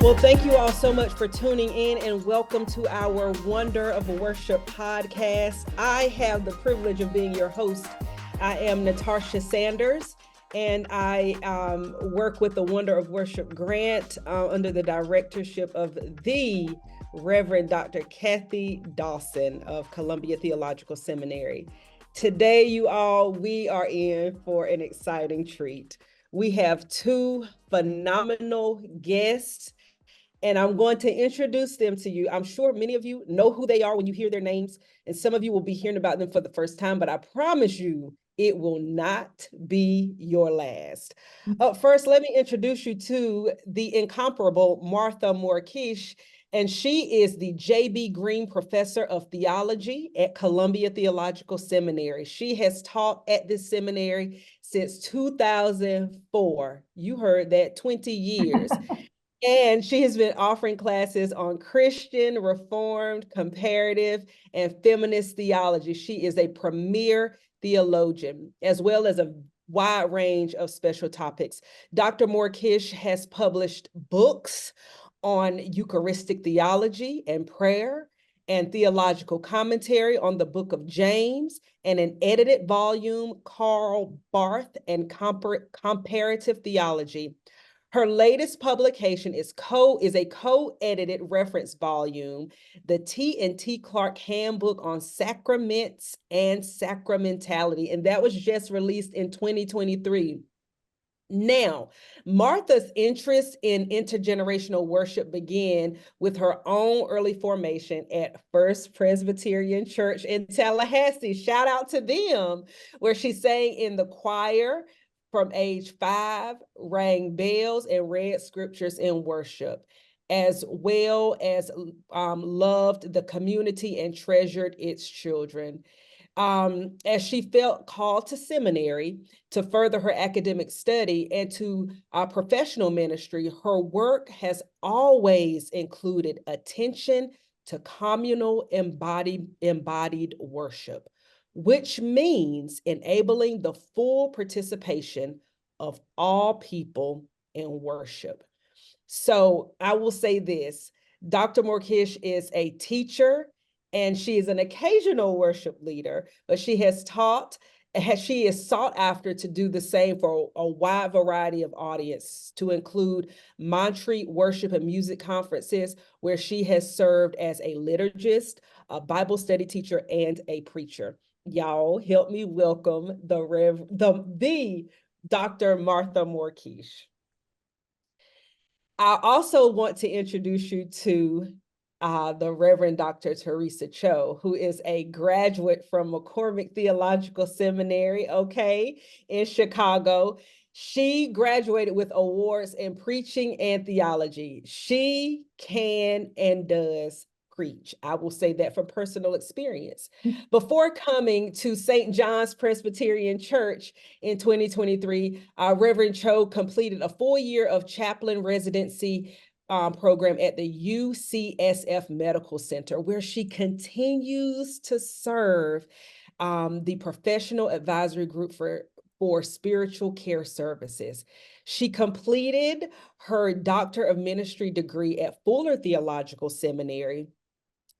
Well, thank you all so much for tuning in and welcome to our Wonder of Worship podcast. I have the privilege of being your host. I am Natarsha Sanders, and I work with the Wonder of Worship grant under the directorship of the Reverend Dr. Kathy Dawson of Columbia Theological Seminary. Today, you all, we are in for an exciting treat. We have two phenomenal guests, and I'm going to introduce them to you. I'm sure many of you know who they are when you hear their names, and some of you will be hearing about them for the first time, but I promise you, it will not be your last. First, let me introduce you to the incomparable Martha Moore-Keish, and she is the J.B. Green Professor of Theology at Columbia Theological Seminary. She has taught at this seminary since 2004. You heard that, 20 years. And she has been offering classes on Christian, Reformed, comparative, and feminist theology. She is a premier theologian, as well as a wide range of special topics. Dr. Moore-Keish has published books on Eucharistic theology and prayer, and theological commentary on the book of James, and an edited volume, Karl Barth and Comparative Theology. Her latest publication is a co-edited reference volume, the T&T Clark Handbook on Sacraments and Sacramentality, and that was just released in 2023. Now, Martha's interest in intergenerational worship began with her own early formation at First Presbyterian Church in Tallahassee. Shout out to them, where she sang in the choir from age 5, rang bells, and read scriptures in worship, as well as loved the community and treasured its children. As she felt called to seminary to further her academic study and to professional ministry, her work has always included attention to communal embodied worship, which means enabling the full participation of all people in worship. So I will say this, Dr. Moore-Keish is a teacher, and she is an occasional worship leader, but she is sought after to do the same for a wide variety of audience, to include Montreat Worship and Music Conferences, where she has served as a liturgist, a Bible study teacher, and a preacher. Y'all help me welcome the Dr. Martha Moore-Keish. I also want to introduce you to the Reverend Dr. Theresa Cho, who is a graduate from McCormick Theological Seminary, in Chicago. She graduated with awards in preaching and theology. She can and does preach. I will say that from personal experience. Before coming to St. John's Presbyterian Church in 2023, Reverend Cho completed a full year of chaplain residency program at the UCSF Medical Center, where she continues to serve the Professional Advisory Group for Spiritual Care Services. She completed her Doctor of Ministry degree at Fuller Theological Seminary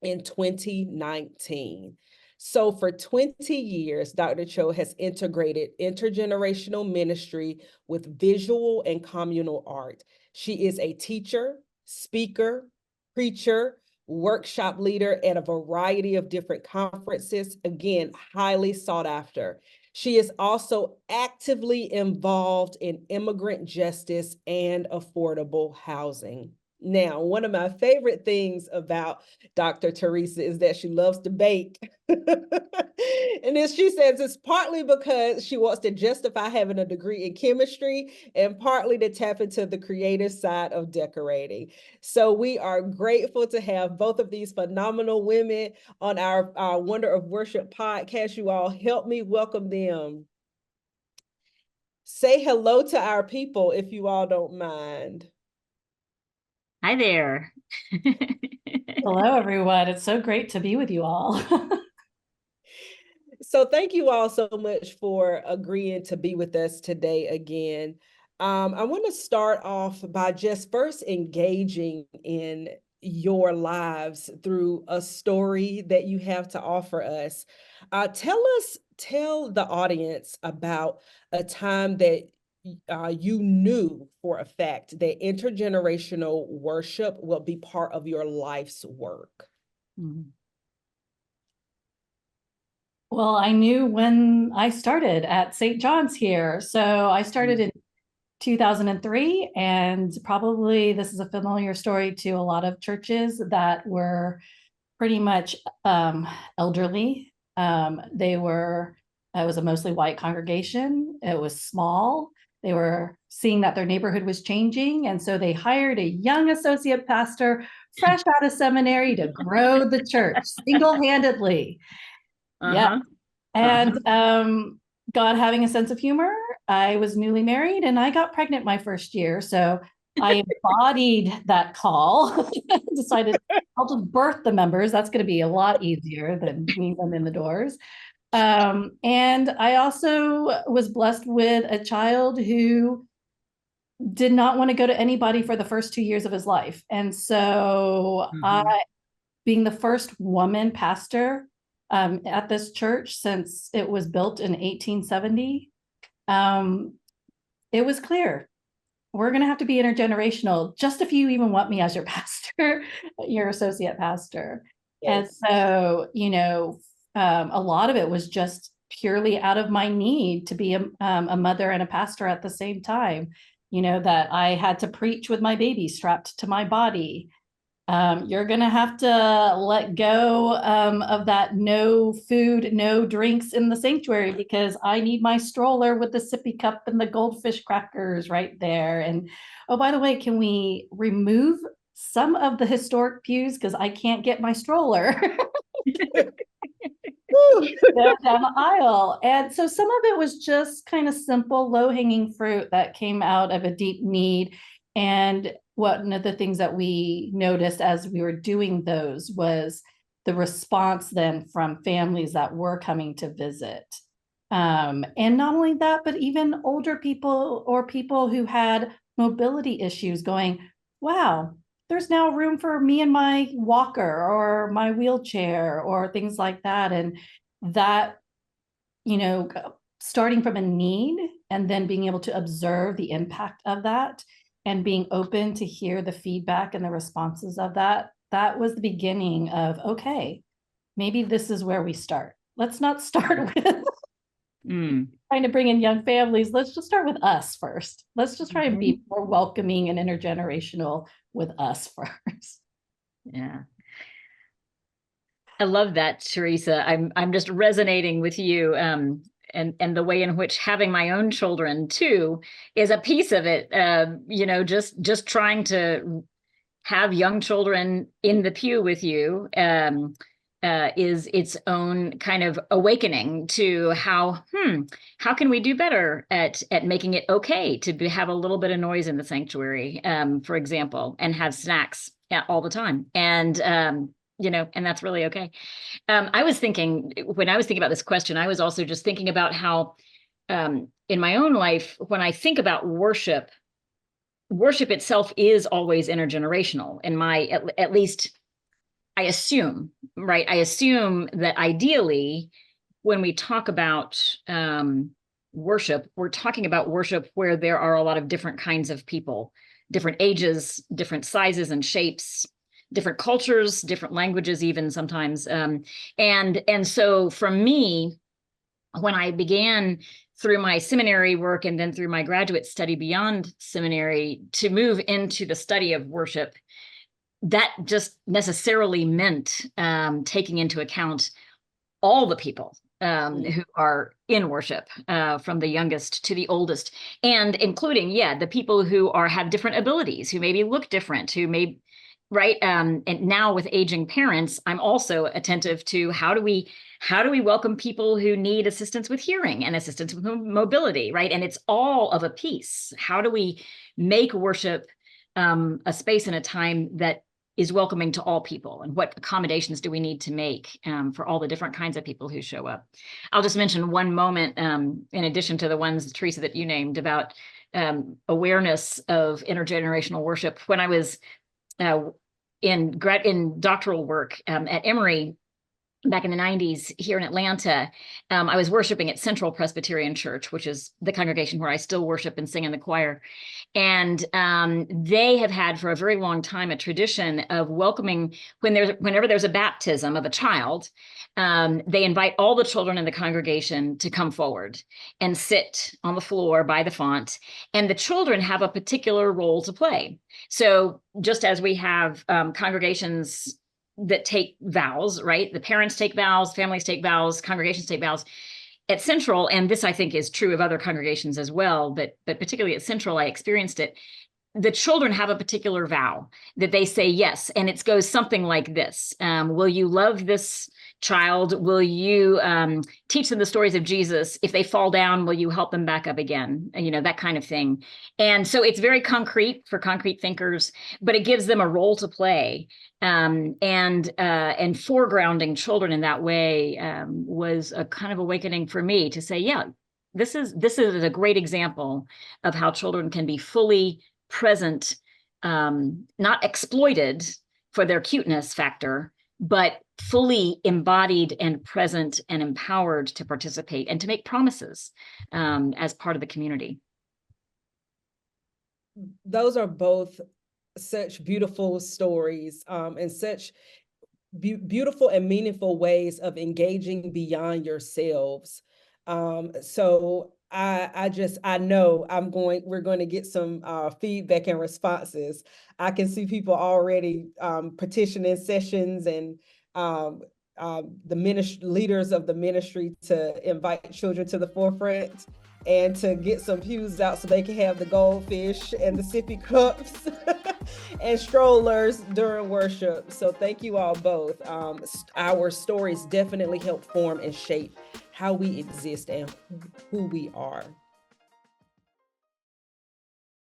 in 2019. So for 20 years, Dr. Cho has integrated intergenerational ministry with visual and communal art. She is a teacher, speaker, preacher, workshop leader at a variety of different conferences, again, highly sought after. She is also actively involved in immigrant justice and affordable housing. Now, one of my favorite things about Dr. Theresa is that she loves to bake. And as she says, it's partly because she wants to justify having a degree in chemistry, and partly to tap into the creative side of decorating. So we are grateful to have both of these phenomenal women on our Wonder of Worship podcast. You all help me welcome them. Say hello to our people if you all don't mind. Hi there. Hello, everyone. It's so great to be with you all. So thank you all so much for agreeing to be with us today again. I want to start off by just first engaging in your lives through a story that you have to offer us. Tell the audience about a time that you knew for a fact that intergenerational worship will be part of your life's work. Mhm. Well, I knew when I started at St. John's here. So I started in 2003, and probably this is a familiar story to a lot of churches that were pretty much elderly. It was a mostly white congregation. It was small. They were seeing that their neighborhood was changing. And so they hired a young associate pastor fresh out of seminary to grow the church single-handedly. Yeah. Uh-huh. And God having a sense of humor, I was newly married and I got pregnant my first year. So I embodied that call, decided I'll just birth the members. That's going to be a lot easier than getting them in the doors. And I also was blessed with a child who did not want to go to anybody for the first 2 years of his life. And so being the first woman pastor at this church since it was built in 1870, it was clear we're going to have to be intergenerational just if you even want me as your pastor, your associate pastor. Yes. And so, a lot of it was just purely out of my need to be a mother and a pastor at the same time, that I had to preach with my baby strapped to my body. You're going to have to let go of that no food, no drinks in the sanctuary because I need my stroller with the sippy cup and the goldfish crackers right there. And oh, by the way, can we remove some of the historic pews because I can't get my stroller down the aisle? And so some of it was just kind of simple, low-hanging fruit that came out of a deep need. And one of the things that we noticed as we were doing those was the response then from families that were coming to visit. And not only that, but even older people or people who had mobility issues going, wow, there's now room for me and my walker or my wheelchair or things like that. And that, starting from a need and then being able to observe the impact of that and being open to hear the feedback and the responses of that was the beginning of, okay, maybe this is where we start. Let's not start with trying to bring in young families. Let's just start with us first. Let's just try and be more welcoming and intergenerational with us first. Yeah. I love that, Theresa. I'm just resonating with you. And the way in which having my own children too is a piece of it. Just trying to have young children in the pew with you is its own kind of awakening to how can we do better at making it okay to have a little bit of noise in the sanctuary, for example, and have snacks all the time. And and that's really okay. When I was thinking about this question, I was also just thinking about how in my own life, when I think about worship itself is always intergenerational. At least I assume, right? I assume that ideally, when we talk about worship, we're talking about worship where there are a lot of different kinds of people, different ages, different sizes and shapes, different cultures, different languages, even sometimes. And so for me, when I began through my seminary work and then through my graduate study beyond seminary to move into the study of worship, that just necessarily meant taking into account all the people who are in worship, from the youngest to the oldest, and including, the people who have different abilities, who maybe look different, who may, right? And now with aging parents, I'm also attentive to how do we welcome people who need assistance with hearing and assistance with mobility, right? And it's all of a piece. How do we make worship a space and a time that is welcoming to all people, and what accommodations do we need to make for all the different kinds of people who show up? I'll just mention one moment, in addition to the ones, Theresa, that you named about awareness of intergenerational worship. When I was in doctoral work at Emory back in the 90s here in Atlanta, I was worshiping at Central Presbyterian Church, which is the congregation where I still worship and sing in the choir. And they have had for a very long time a tradition of welcoming whenever there's a baptism of a child. They invite all the children in the congregation to come forward and sit on the floor by the font, and the children have a particular role to play. So just as we have congregations that take vows, right? The parents take vows, families take vows, congregations take vows. At Central, and this I think is true of other congregations as well, but particularly at Central, I experienced it. The children have a particular vow that they say yes, and it goes something like this: will you love this child? Will you teach them the stories of Jesus? If they fall down, will you help them back up again? You know, that kind of thing. And so it's very concrete for concrete thinkers, but it gives them a role to play. And foregrounding children in that way was a kind of awakening for me to say, yeah, this is a great example of how children can be fully present, not exploited for their cuteness factor, but fully embodied and present and empowered to participate and to make promises as part of the community. Those are both such beautiful stories and such beautiful and meaningful ways of engaging beyond yourselves. So I know we're going to get some feedback and responses. I can see people already petitioning sessions and the leaders of the ministry to invite children to the forefront and to get some pews out so they can have the goldfish and the sippy cups and strollers during worship. So thank you all both. Our stories definitely help form and shape how we exist and who we are.